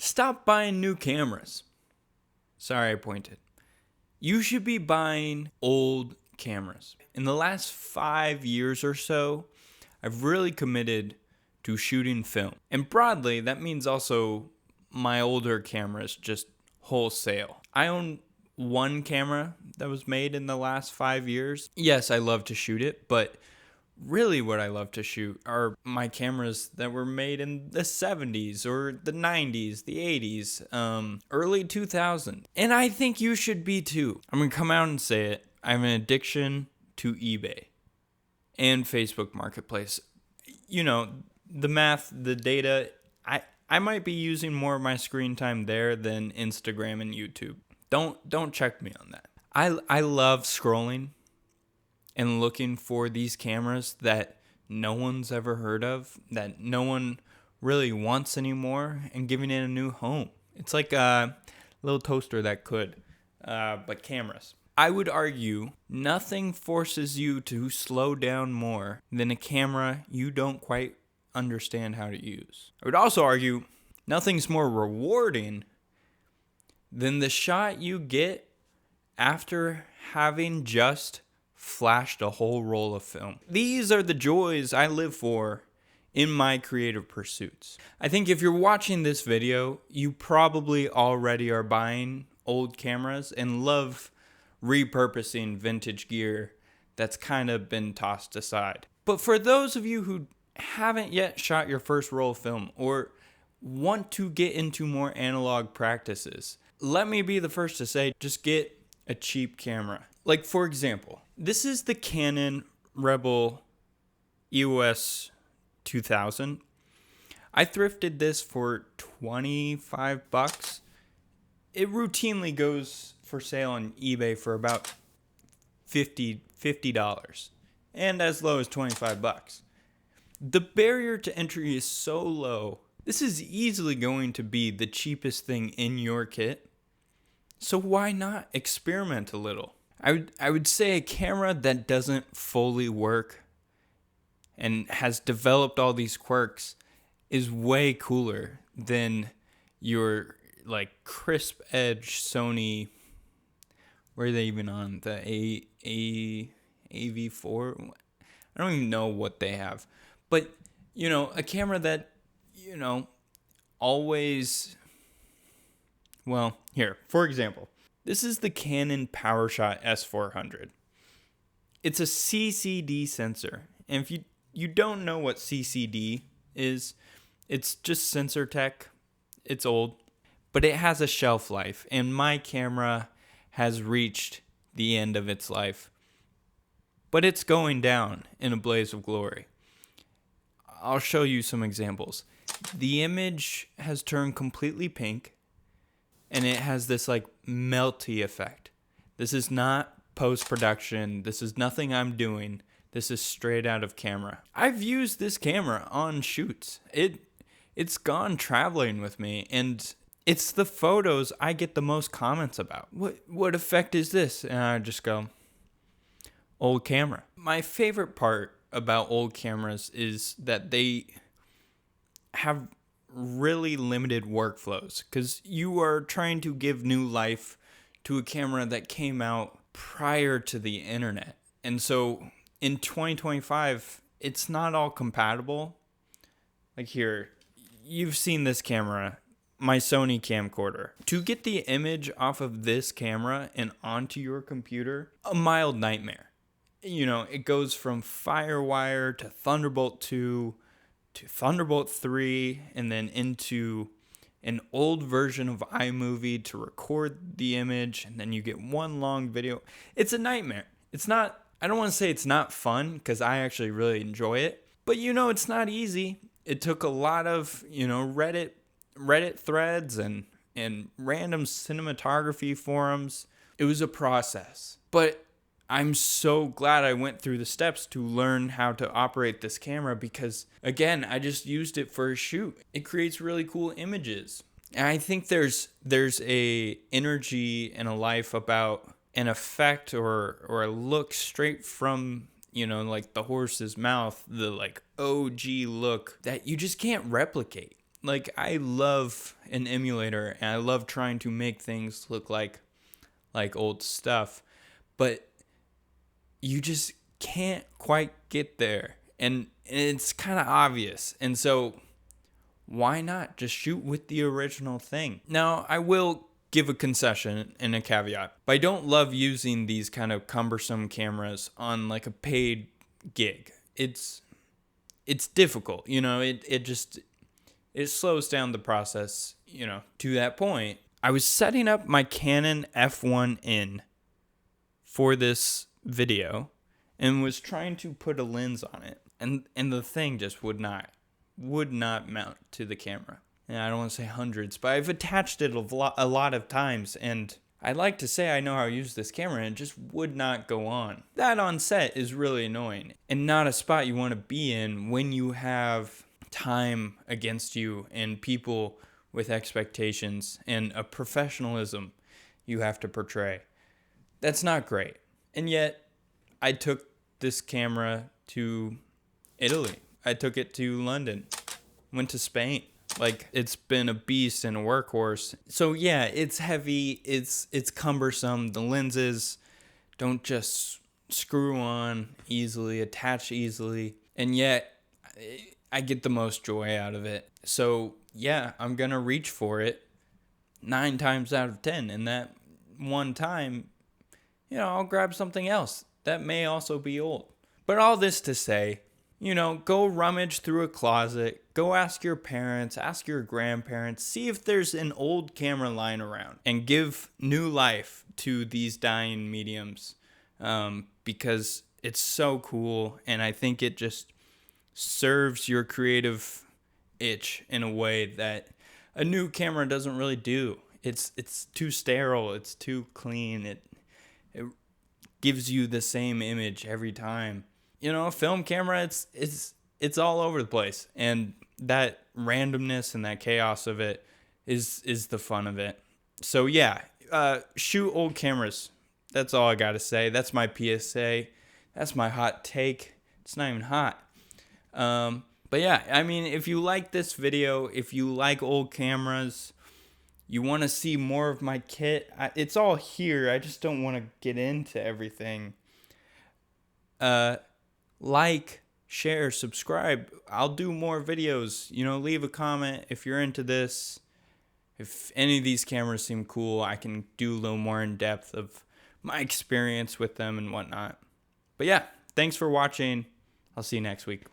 Stop buying new cameras. Sorry, I pointed. You should be buying old cameras. In the last 5 years or so, I've really committed to shooting film. And broadly, that means also my older cameras, just wholesale. I own one camera that was made in the last 5 years. Yes, I love to shoot it, but really what I love to shoot are my cameras that were made in the 70s or the 90s, the 80s, early 2000s. And I think you should be too. I'm going to come out and say it. I have an addiction to eBay and Facebook Marketplace. You know, the math, the data, I might be using more of my screen time there than Instagram and YouTube. Don't check me on that. I love scrolling and looking for these cameras that no one's ever heard of, that no one really wants anymore, and giving it a new home. It's like a little toaster that could, but cameras. I would argue nothing forces you to slow down more than a camera you don't quite understand how to use. I would also argue nothing's more rewarding than the shot you get after having just flashed a whole roll of film. These are the joys I live for in my creative pursuits. I think if you're watching this video, you probably already are buying old cameras and love repurposing vintage gear that's kind of been tossed aside. But for those of you who haven't yet shot your first roll of film or want to get into more analog practices, let me be the first to say, just get a cheap camera. Like, for example, this is the Canon Rebel EOS 2000. I thrifted this for $25. It routinely goes for sale on eBay for about $50 and as low as $25. The barrier to entry is so low. This is easily going to be the cheapest thing in your kit. So why not experiment a little? I would say a camera that doesn't fully work and has developed all these quirks is way cooler than your like crisp edge Sony. Where are they even on? The AV4? I don't even know what they have. But, you know, a camera that, you know, always... Well, here, for example, this is the Canon PowerShot S400. It's a CCD sensor. And if you don't know what CCD is, it's just sensor tech. It's old, but it has a shelf life. And my camera has reached the end of its life. But it's going down in a blaze of glory. I'll show you some examples. The image has turned completely pink. And it has this like melty effect. This is not post-production. This is nothing I'm doing. This is straight out of camera. I've used this camera on shoots. It's gone traveling with me, and it's the photos I get the most comments about. What effect is this? And I just go, old camera. My favorite part about old cameras is that they have really limited workflows because you are trying to give new life to a camera that came out prior to the internet. And so in 2025, it's not all compatible. Like here, you've seen this camera, my Sony camcorder. To get the image off of this camera and onto your computer, a mild nightmare. You know, it goes from Firewire to Thunderbolt 2 to Thunderbolt 3 and then into an old version of iMovie to record the image, and then you get one long video. It's a nightmare. It's not, I don't want to say it's not fun because I actually really enjoy it, but you know, it's not easy. It took a lot of, you know, Reddit threads and random cinematography forums. It was a process, but I'm so glad I went through the steps to learn how to operate this camera because, again, I just used it for a shoot. It creates really cool images. And I think there's a energy and a life about an effect or a look straight from, you know, like the horse's mouth, the like OG look that you just can't replicate. like, I love an emulator, and I love trying to make things look like old stuff, but you just can't quite get there, and it's kind of obvious. And so why not just shoot with the original thing? Now, I will give a concession and a caveat. But I don't love using these kind of cumbersome cameras on like a paid gig. It's difficult, it slows down the process, to that point. I was setting up my Canon F1N for this video and was trying to put a lens on it, and the thing just would not mount to the camera. And I don't want to say hundreds, but I've attached it a lot of times, and I'd like to say I know how to use this camera, and it just would not go on. That on set is really annoying, and not a spot you want to be in when you have time against you and people with expectations and a professionalism you have to portray. That's not great. And yet, I took this camera to Italy. I took it to London. Went to Spain. Like, it's been a beast and a workhorse. So yeah, it's heavy. It's cumbersome. The lenses don't just screw on easily, attach easily. And yet, I get the most joy out of it. So yeah, I'm going to reach for it 9 times out of 10. And that one time, I'll grab something else that may also be old. But all this to say, go rummage through a closet, go ask your parents, ask your grandparents, see if there's an old camera lying around, and give new life to these dying mediums, because it's so cool, and I think it just serves your creative itch in a way that a new camera doesn't really do. It's too sterile, it's too clean, it gives you the same image every time. A film camera, it's all over the place, and that randomness and that chaos of it is the fun of it. So yeah, shoot old cameras. That's all I gotta say. That's my PSA. That's my hot take. It's not even hot. But yeah, I mean, if you like this video, if you like old cameras, you want to see more of my kit, it's all here. I just don't want to get into everything. Like, share, subscribe. I'll do more videos. Leave a comment if you're into this. If any of these cameras seem cool, I can do a little more in depth of my experience with them and whatnot. But yeah, thanks for watching. I'll see you next week.